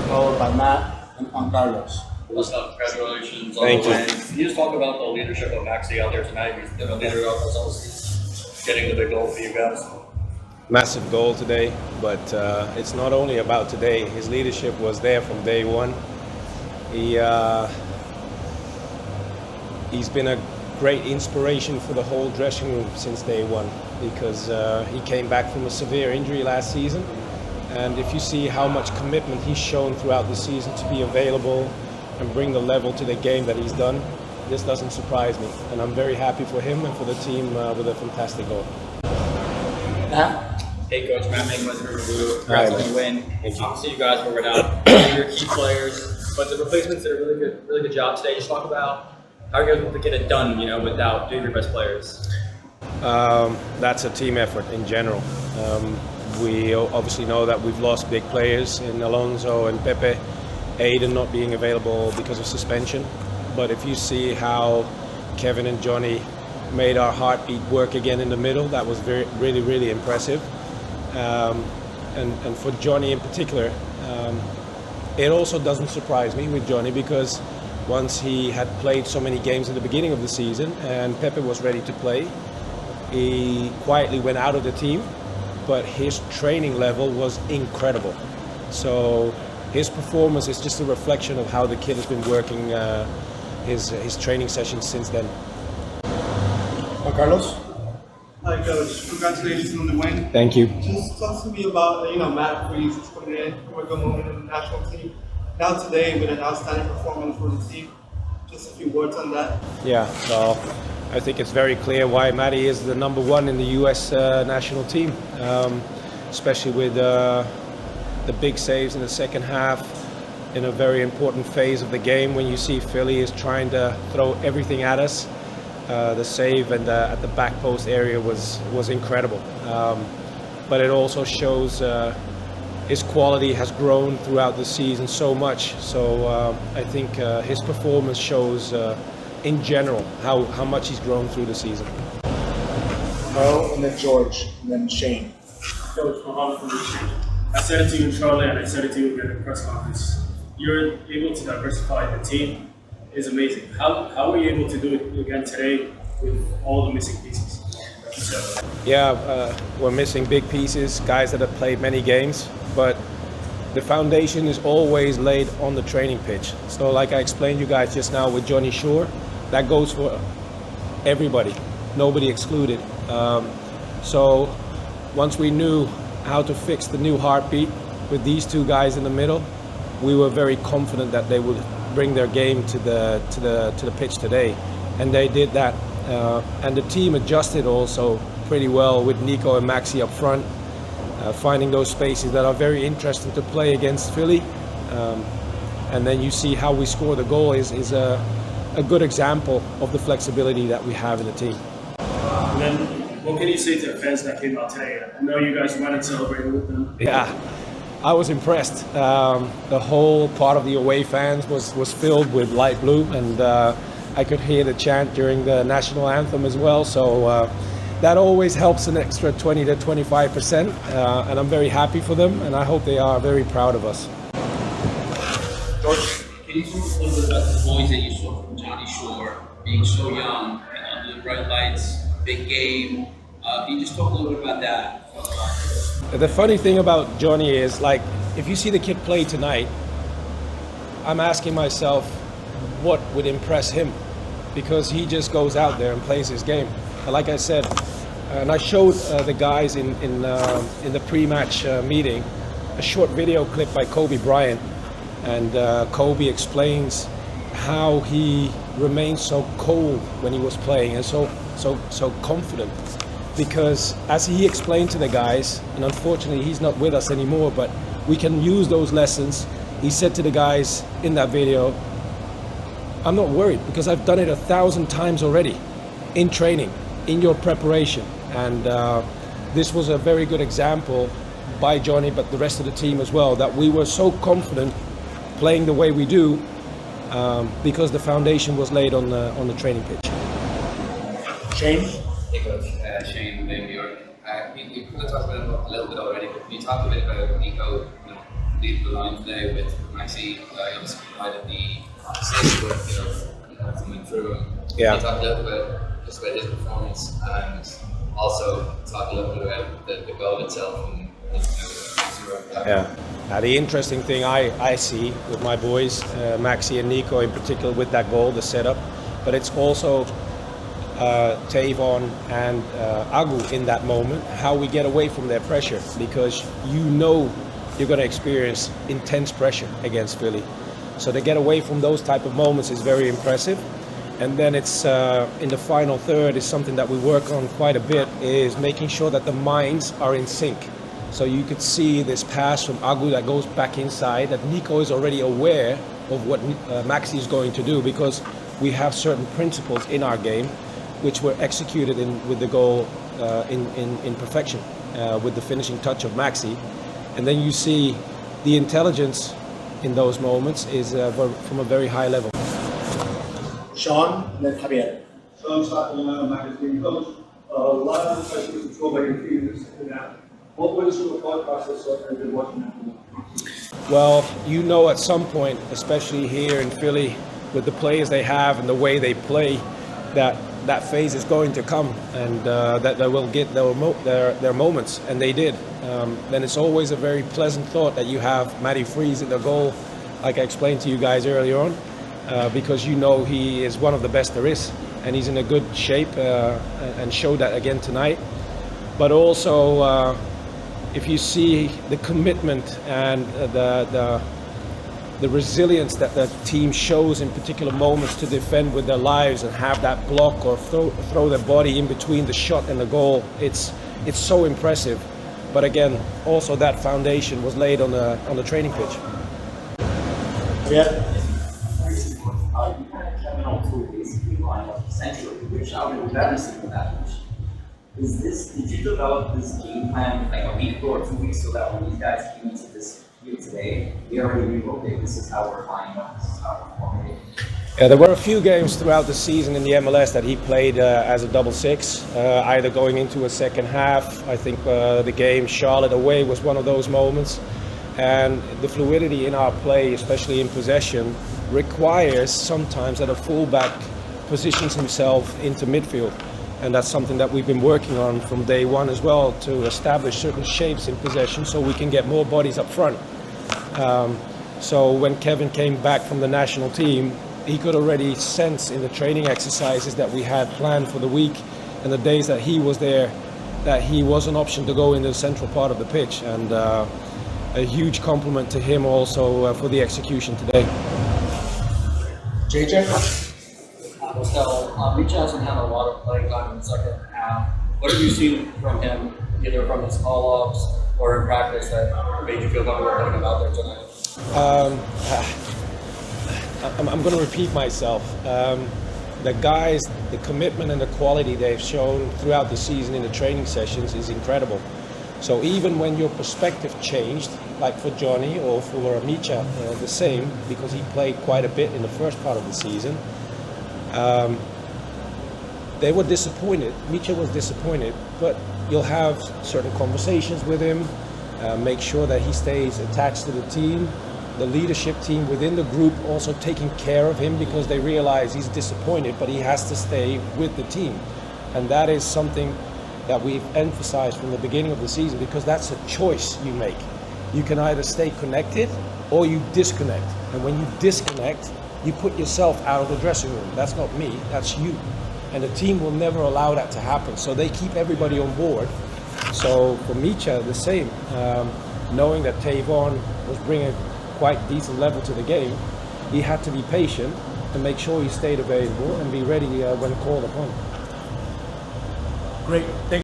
followed by Matt and Juan Carlos. Pascal, congratulations on the win. Can you just talk about the leadership of Maxi out there tonight? He's been a leader of us, getting the big goal for you guys. Massive goal today, but it's not only about today. His leadership was there from day one. He's been a great inspiration for the whole dressing room since day one, because he came back from a severe injury last season, and if you see how much commitment he's shown throughout the season to be available and bring the level to the game that he's done, this doesn't surprise me, and I'm very happy for him and for the team with a fantastic goal. Hey Coach, Matt Mayweather, Right. on the win. Thank you. Obviously you guys were without your key players, but the replacements did a really good job today. Just talk about how you're able to get it done, without two of your best players. That's a team effort in general. We obviously know that we've lost big players in Alonso and Pepe, Aiden not being available because of suspension. But if you see how Kevin and Johnny made our heartbeat work again in the middle, that was really impressive. And for Johnny in particular, it also doesn't surprise me with Johnny, because once he had played so many games in the beginning of the season and Pepe was ready to play, he quietly went out of the team, but his training level was incredible. So his performance is just a reflection of how the kid has been working his training sessions since then. Juan Carlos? Hi Coach, congratulations on the win. Thank you. Just talk to me about, Matt Freeze is coming in, a good moment in the national team. Now today with an outstanding performance for the team. Just a few words on that. Yeah, well, I think it's very clear why Matty is the number one in the US national team, especially with the big saves in the second half in a very important phase of the game when you see Philly is trying to throw everything at us. The save and at the back post area was incredible, but it also shows his quality has grown throughout the season so much. So I think his performance shows in general how much he's grown through the season. Mo, and then George, and then Shane. Coach, Mohammed from Michigan. I said it to you in Charlotte and I said it to you again in the press conference. You're able to diversify the team. Is amazing. How were you able to do it again today with all the missing pieces? Yeah, we're missing big pieces, guys that have played many games, but the foundation is always laid on the training pitch. So like I explained you guys just now with Johnny Shore, that goes for everybody, nobody excluded. So once we knew how to fix the new heartbeat with these two guys in the middle, we were very confident that they would bring their game to the pitch today, and they did that. And the team adjusted also pretty well with Nico and Maxi up front, finding those spaces that are very interesting to play against Philly. And then you see how we score the goal is a good example of the flexibility that we have in the team. And then, what can you say to the fans that came out today? I know you guys went and celebrated with them. Yeah, I was impressed. The whole part of the away fans was filled with light blue, and I could hear the chant during the national anthem as well. So that always helps an extra 20 to 25%, and I'm very happy for them, and I hope they are very proud of us. George? Can you talk a little bit about the boys that you saw from Johnny Shore, being so young, under the bright lights, big game? Can you just talk a little bit about that? The funny thing about Johnny is, like, if you see the kid play tonight, I'm asking myself what would impress him, because he just goes out there and plays his game. Like I said, and I showed the guys in the pre-match meeting a short video clip by Kobe Bryant, and Kobe explains how he remained so cold when he was playing and so confident. Because as he explained to the guys, and unfortunately he's not with us anymore, but we can use those lessons. He said to the guys in that video, I'm not worried because I've done it 1,000 times already in training, in your preparation. And this was a very good example by Johnny, but the rest of the team as well, that we were so confident playing the way we do because the foundation was laid on the training pitch. Shane? Hey Coach, Shane from New York. You talked about it a little bit already, but can you talk a bit about Nico leading the line today with Maxi, he obviously provided the assist with, coming through. Yeah. Can you talk a little bit just about his performance and also talk a little bit about the goal itself and Yeah. The interesting thing I see with my boys, Maxi and Nico in particular, with that goal, the setup, but it's also Tavon and Agu in that moment, how we get away from their pressure, because you're going to experience intense pressure against Philly. So to get away from those type of moments is very impressive. And then it's in the final third is something that we work on quite a bit, is making sure that the minds are in sync. So you could see this pass from Agu that goes back inside, that Nico is already aware of what Maxi is going to do, because we have certain principles in our game which were executed with the goal in perfection, with the finishing touch of Maxi. And then you see the intelligence in those moments is from a very high level. Sean, and then Javier. Sean Stockton, magazine coach. A lot of the questions controlled by your team in the second half. What was your thought process like as you're watching that game? Well, at some point, especially here in Philly, with the players they have and the way they play, that phase is going to come, and that they will get their moments, and they did. Then it's always a very pleasant thought that you have Matty Freeze in the goal, like I explained to you guys earlier on, because he is one of the best there is, and he's in a good shape, and showed that again tonight. But also, if you see the commitment and the resilience that the team shows in particular moments to defend with their lives and have that block or throw their body in between the shot and the goal, it's so impressive. But again, also that foundation was laid on the training pitch. Javier. Kevin also basically lined up essentially, which I would never see from that pitch. Did you develop this game plan like a week ago or 2 weeks so that when these guys came into this game today, we already knew, okay, this is how we're lining up, this is how we're forming? Yeah, there were a few games throughout the season in the MLS that he played as a double six, either going into a second half. I think the game Charlotte away was one of those moments. And the fluidity in our play, especially in possession, requires sometimes that a fullback positions himself into midfield. And that's something that we've been working on from day one as well, to establish certain shapes in possession so we can get more bodies up front. So when Kevin came back from the national team, he could already sense in the training exercises that we had planned for the week and the days that he was there, that he was an option to go into the central part of the pitch. And a huge compliment to him also for the execution today. JJ. Pascal, Mitch hasn't had a lot of playing time in the second half. What have you seen from him, either from his call-ups or in practice, that made you feel comfortable putting him out there tonight? I'm going to repeat myself. The guys, the commitment and the quality they've shown throughout the season in the training sessions is incredible. So even when your perspective changed, like for Johnny or for Micha, the same, because he played quite a bit in the first part of the season, they were disappointed. Micha was disappointed, but you'll have certain conversations with him, make sure that he stays attached to the team, the leadership team within the group also taking care of him, because they realize he's disappointed, but he has to stay with the team. And that is something that we've emphasized from the beginning of the season, because that's a choice you make. You can either stay connected or you disconnect. And when you disconnect, you put yourself out of the dressing room. That's not me, that's you. And the team will never allow that to happen. So they keep everybody on board. So for Micha, the same. Knowing that Tavon was bringing quite decent level to the game, he had to be patient and make sure he stayed available and be ready when called upon. Great. Thank